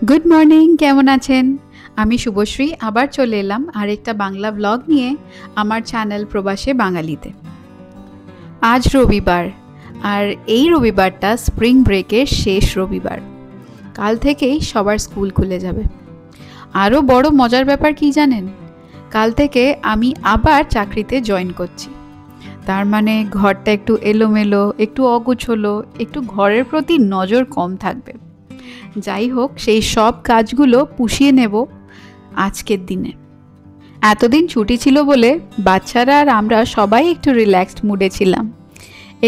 Good morning, কেমন আছেন? আমি শুভশ্রী আবার চলে এলাম আরেকটা বাংলা ব্লগ নিয়ে আমার চ্যানেল প্রবাসে বাঙালিতে। আজ রবিবার, আর এই রবিবারটা স্প্রিং ব্রেকের শেষ রবিবার। কাল থেকেই সবার স্কুল খুলে যাবে। আরও বড় মজার ব্যাপার কি জানেন? কাল থেকে আমি আবার চাকরিতে জয়েন করছি। তার মানে ঘরটা একটু এলোমেলো, একটু অগুছলো, একটু ঘরের প্রতি নজর কম থাকবে। যাই হোক, সেই সব কাজগুলো পুষিয়ে নেব আজকের দিনে। এতদিন ছুটি ছিল বলে বাচ্চারা আর আমরা সবাই একটু রিল্যাক্সড মুডে ছিলাম।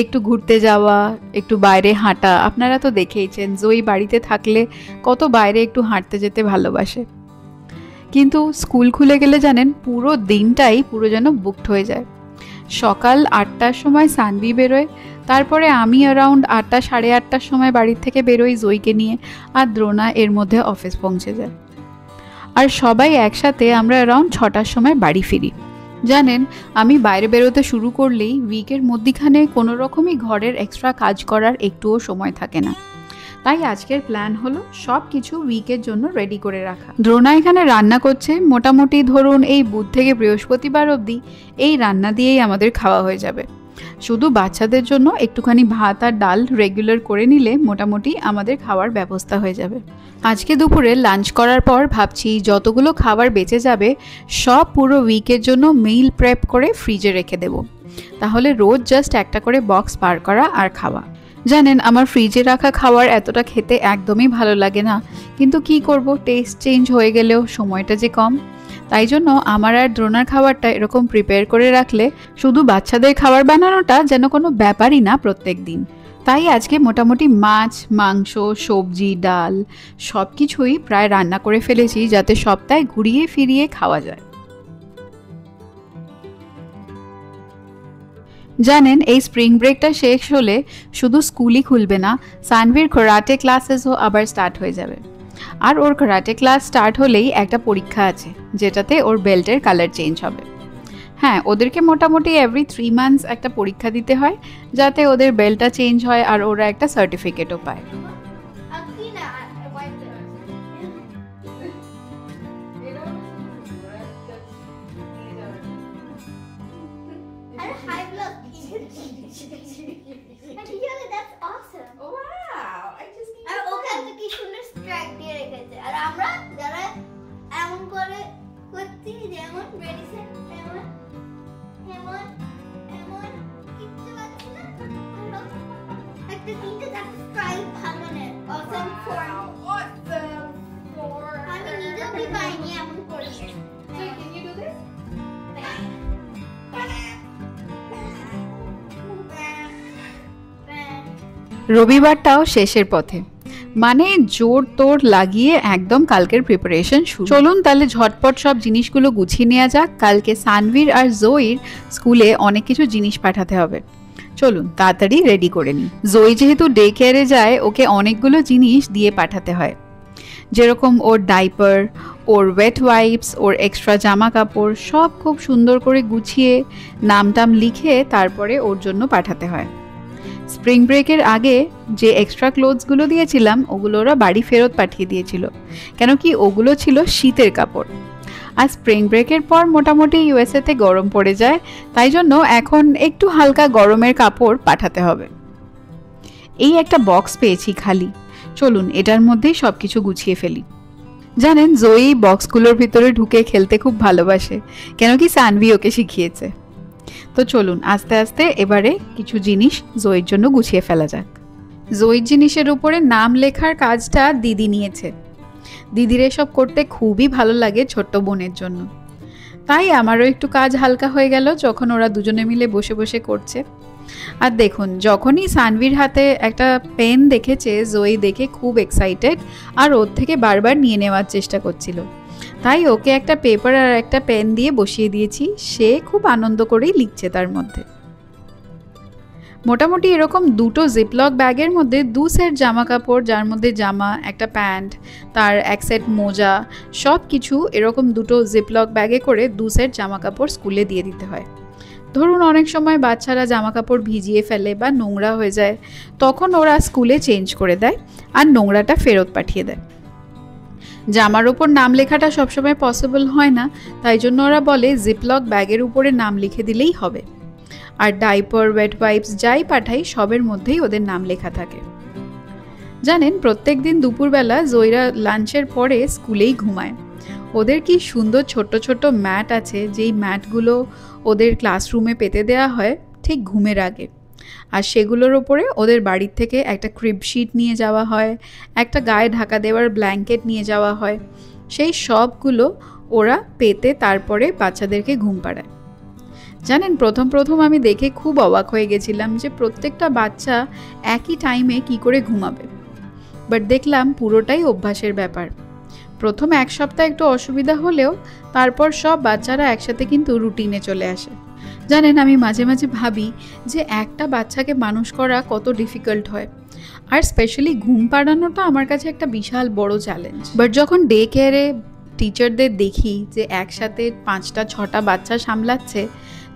একটু ঘুরতে যাওয়া, একটু বাইরে হাঁটা। আপনারা তো দেখেইছেন জয়ী বাড়িতে থাকলে কত বাইরে একটু হাঁটতে যেতে ভালোবাসে। কিন্তু স্কুল খুলে গেলে জানেন পুরো দিনটাই যেন বুকড হয়ে যায়। সকাল 8টার সময় সানভি বেরোয়, তারপরে আমি অ্যারাউন্ড 8টা সাড়ে 8টার সময় বাড়ির থেকে বেরোই জয়ীকে নিয়ে, আর দ্রোনা এর মধ্যে অফিস পৌঁছে যায়। আর সবাই একসাথে আমরা অ্যারাউন্ড 6টার সময় বাড়ি ফিরি। জানেন, আমি বাইরে বেরোতে শুরু করলেই উইকের মধ্যিখানে কোনো রকমই ঘরের এক্সট্রা কাজ করার একটুও সময় থাকে না। তাই আজকের প্ল্যান হলো সব কিছু উইকের জন্য রেডি করে রাখা। দ্রোনা এখানে রান্না করছে। মোটামুটি ধরুন এই বুধ থেকে বৃহস্পতিবার অবধি এই রান্না দিয়েই আমাদের খাওয়া হয়ে যাবে। শুধু বাচ্চাদের জন্য একটুখানি ভাত আর ডাল রেগুলার করে নিলে মোটামুটি আমাদের খাওয়ার ব্যবস্থা হয়ে যাবে। আজকে দুপুরে লাঞ্চ করার পর ভাবছি যতগুলো খাবার বেঁচে যাবে সব পুরো উইকের জন্য মিল প্রেপ করে ফ্রিজে রেখে দেব। তাহলে রোজ জাস্ট একটা করে বক্স বার করা আর খাওয়া। জানেন, আমার ফ্রিজে রাখা খাবার এতটা খেতে একদমই ভালো লাগে না, কিন্তু কি করব, টেস্ট চেঞ্জ হয়ে গেলেও সময়টা যে কম। তাই জন্য আমার আর দ্রোনার খাবারটা এরকম প্রিপেয়ার করে রাখলে শুধু বাচ্চাদের খাবার বানানোটা যেন কোনো ব্যাপারই না প্রত্যেক দিন। তাই আজকে মোটামুটি মাছ, মাংস, সবজি, ডাল সব কিছুই প্রায় রান্না করে ফেলেছি, যাতে সপ্তাহে ঘুরিয়ে ফিরিয়ে খাওয়া যায়। জানেন, এই স্প্রিং ব্রেকটা শেষ হলে শুধু স্কুলই খুলবে না, সানভির কারাটে ক্লাসেসও আবার স্টার্ট হয়ে যাবে। আর ওর কারাটে ক্লাস স্টার্ট হলেই একটা পরীক্ষা আছে, যেটাতে ওর বেল্টের কালার চেঞ্জ হবে। হ্যাঁ, ওদেরকে মোটামুটি এভরি 3 মান্থস একটা পরীক্ষা দিতে হয়, যাতে ওদের বেল্টটা চেঞ্জ হয় আর ওরা একটা সার্টিফিকেটও পায়। রবিবারটাও শেষের পথে, মানে জোর তোর লাগিয়ে একদম কালকের প্রিপারেশন শুরু। চলুন তাহলে ঝটপট সব জিনিসগুলো গুছিয়ে নেওয়া যাক। কালকে সানভির আর জয়ীর স্কুলে অনেক কিছু জিনিস পাঠাতে হবে। চলুন তাড়াতাড়ি রেডি করে নিই। জয়ী যেহেতু ডে কেয়ারে যায়, ওকে অনেকগুলো জিনিস দিয়ে পাঠাতে হয়, যেরকম ওর ডাইপার, ওর ওয়েট ওয়াইপস, ওর এক্সট্রা জামা কাপড় সব খুব সুন্দর করে গুছিয়ে নামটাম লিখে তারপরে ওর জন্য পাঠাতে হয়। স্প্রিং ব্রেকের আগে যে এক্সট্রা ক্লোথসগুলো দিয়েছিলাম ওগুলো ওরা বাড়ি ফেরত পাঠিয়ে দিয়েছিল, কেন কি ওগুলো ছিল শীতের কাপড়। আর স্প্রিং ব্রেকের পর মোটামুটি ইউএসএতে গরম পড়ে যায়, তাই জন্য এখন একটু হালকা গরমের কাপড় পাঠাতে হবে। এই একটা বক্স পেয়েছি খালি, চলুন এটার মধ্যেই সব কিছু গুছিয়ে ফেলি। জানেন, জয়ী বক্সগুলোর ভিতরে ঢুকে খেলতে খুব ভালোবাসে, কেন কি সানভি ওকে শিখিয়েছে। তো চলুন আস্তে আস্তে এবারে কিছু জিনিস জয়ীর জন্য গুছিয়ে ফেলা যাক। জয়ীর জিনিসের উপরে নাম লেখার কাজটা দিদি নিয়েছে। দিদির এসব করতে খুবই ভালো লাগে ছোট্ট বোনের জন্য, তাই আমারও একটু কাজ হালকা হয়ে গেল যখন ওরা দুজনে মিলে বসে বসে করছে। আর দেখুন, যখনই সানভির হাতে একটা পেন দেখেছে জয়ী দেখে খুব এক্সাইটেড, আর ওর থেকে বারবার নিয়ে নেওয়ার চেষ্টা করছিল। তাই ওকে একটা পেপার আর একটা পেন দিয়ে বসিয়ে দিয়েছি, সে খুব আনন্দ করেই লিখছে তার মধ্যে। মোটামুটি এরকম দুটো জিপলক ব্যাগের মধ্যে 2 সেট জামা কাপড়, যার মধ্যে জামা, একটা প্যান্ট, তার 1 সেট মোজা, সব কিছু এরকম দুটো জিপলক ব্যাগে করে 2 সেট জামা কাপড় স্কুলে দিয়ে দিতে হয়। ধরুন অনেক সময় বাচ্চারা জামা কাপড় ভিজিয়ে ফেলে বা নোংরা হয়ে যায়, তখন ওরা স্কুলে চেঞ্জ করে দেয় আর নোংরাটা ফেরত পাঠিয়ে দেয়। জামার ওপর নাম লেখাটা সবসময় পসিবল হয় না, তাই জন্য ওরা বলে জিপলক ব্যাগের উপরে নাম লিখে দিলেই হবে। আর ডাইপার, ওয়েট ওয়াইপস যাই পাঠাই সবের মধ্যেই ওদের নাম লেখা থাকে। জানেন, প্রত্যেক দিন দুপুরবেলা জয়রা লাঞ্চের পরে স্কুলেই ঘুমায়। ওদের কি সুন্দর ছোট্ট ছোট্ট ম্যাট আছে, যেই ম্যাটগুলো ওদের ক্লাসরুমে পেতে দেওয়া হয় ঠিক ঘুমের আগে। আর সেগুলোর ওপরে ওদের বাড়ির থেকে একটা ক্রিব শিট নিয়ে যাওয়া হয়, একটা গায়ে ঢাকা দেওয়ার ব্ল্যাঙ্কেট নিয়ে যাওয়া হয়। সেই সবগুলো ওরা পেতে তারপরে বাচ্চাদেরকে ঘুম পাড়ায়। জানেন, প্রথম প্রথম আমি দেখে খুব অবাক হয়ে গেছিলাম যে প্রত্যেকটা বাচ্চা একই টাইমে কি করে ঘুমাবে। বাট দেখলাম পুরোটাই অভ্যাসের ব্যাপার। প্রথম এক সপ্তাহ একটু অসুবিধা হলেও তারপর সব বাচ্চারা একসাথে কিন্তু রুটিনে চলে আসে। জানেন, আমি মাঝে মাঝে ভাবি যে একটা বাচ্চাকে মানুষ করা কত ডিফিকাল্ট হয়, আর স্পেশালি ঘুম পাড়ানোটা আমার কাছে একটা বিশাল বড় চ্যালেঞ্জ। বাট যখন ডে কেয়ারে টিচারদের দেখি যে একসাথে 5-6টা বাচ্চা সামলাচ্ছে,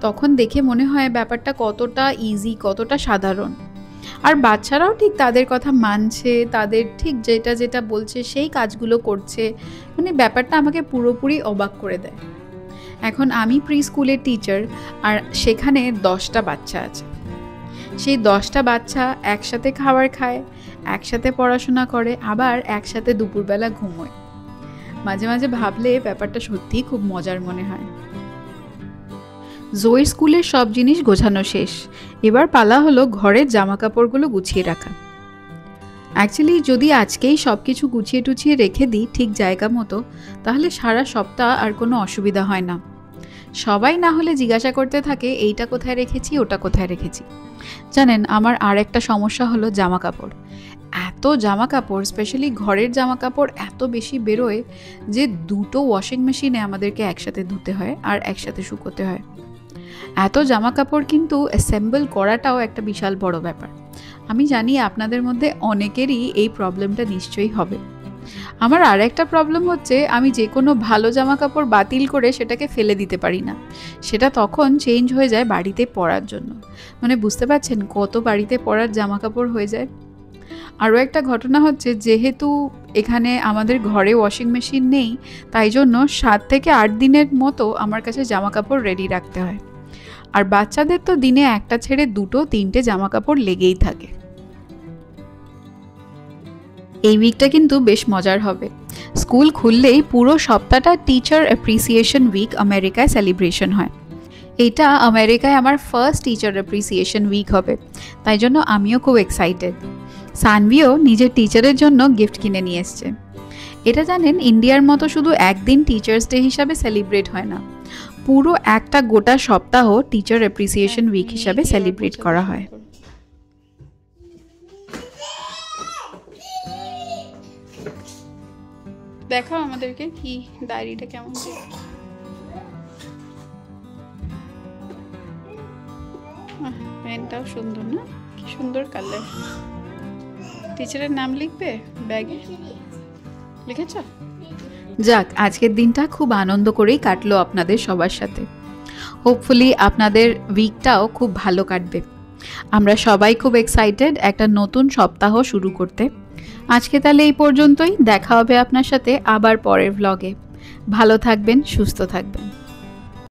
তখন দেখে মনে হয় ব্যাপারটা কতটা ইজি, কতটা সাধারণ। আর বাচ্চারাও ঠিক তাদের কথা মানছে, তাদের ঠিক যেটা যেটা বলছে সেই কাজগুলো করছে। মানে ব্যাপারটা আমাকে পুরোপুরি অবাক করে দেয়। এখন আমি প্রি স্কুলের টিচার, আর সেখানে 10টা বাচ্চা আছে। সেই 10টা বাচ্চা একসাথে খাবার খায়, একসাথে পড়াশোনা করে, আবার একসাথে দুপুরবেলা ঘুমোয়। মাঝে মাঝে ভাবলে ব্যাপারটা সত্যিই খুব মজার মনে হয়। জয়ের স্কুলের সব জিনিস গোছানো শেষ, এবার পালা হলো ঘরের জামা কাপড়গুলো গুছিয়ে রাখা। অ্যাকচুয়ালি যদি আজকেই সব কিছু গুছিয়ে টুছিয়ে রেখে দিই ঠিক জায়গা মতো, তাহলে সারা সপ্তাহ আর কোনো অসুবিধা হয় না। সবাই না হলে জিজ্ঞাসা করতে থাকে এইটা কোথায় রেখেছি, ওটা কোথায় রেখেছি। জানেন, আমার আর একটা সমস্যা হলো জামা কাপড়। এত জামা কাপড়, স্পেশালি ঘরের জামা কাপড় এত বেশি বেরোয় যে 2টো ওয়াশিং মেশিনে আমাদেরকে একসাথে ধুতে হয় আর একসাথে শুকোতে হয়। এত জামা কাপড় কিন্তু অ্যাসেম্বল করাটাও একটা বিশাল বড় ব্যাপার। আমি জানি আপনাদের মধ্যে অনেকেরই এই প্রবলেমটা নিশ্চয়ই হবে। আমার আর একটা প্রবলেম হচ্ছে, আমি যে কোনো ভালো জামা কাপড় বাতিল করে সেটাকে ফেলে দিতে পারি না। সেটা তখন চেঞ্জ হয়ে যায় বাড়িতে পরার জন্য। মানে বুঝতে পারছেন কত বাড়িতে পরার জামা কাপড় হয়ে যায়। আরও একটা ঘটনা হচ্ছে, যেহেতু এখানে আমাদের ঘরে ওয়াশিং মেশিন নেই, তাই জন্য 7 থেকে 8 দিনের মতো আমার কাছে জামা কাপড় রেডি রাখতে হয়। আর বাচ্চাদের তো দিনে একটা ছেড়ে 2-3টে জামা কাপড় লেগেই থাকে। এই উইকটা কিন্তু বেশ মজার হবে। স্কুল খুললেই পুরো সপ্তাহটা টিচার অ্যাপ্রিসিয়েশন উইক আমেরিকায় সেলিব্রেশন হয়। এটা আমেরিকায় আমার ফার্স্ট টিচার অ্যাপ্রিসিয়েশন উইক হবে, তাই জন্য আমিও খুব এক্সাইটেড। সানভিও নিজের টিচারের জন্য গিফট কিনে নিয়ে এসছে। এটা জানেন, ইন্ডিয়ার মতো শুধু একদিন টিচার্স ডে হিসাবে সেলিব্রেট হয় না, পুরো একটা গোটা সপ্তাহ টিচার অ্যাপ্রিসিয়েশন উইক হিসাবে সেলিব্রেট করা হয়। দেখাও আমাদেরকে কি ডায়েরিটা কেমন। পেনটাও সুন্দর না, কি সুন্দর কালার। টিচারের নাম লিখবে ব্যাগে, লিখেছ? যাক, আজকের দিনটা খুব আনন্দ করেই কাটলো আপনাদের সবার সাথে। হোপফুলি আপনাদের উইকটাও খুব ভালো কাটবে। আমরা সবাই খুব এক্সাইটেড একটা নতুন সপ্তাহ শুরু করতে। আজকে তাহলে এই পর্যন্তই, দেখা হবে আপনার সাথে আবার পরের ভ্লগে। ভালো থাকবেন, সুস্থ থাকবেন।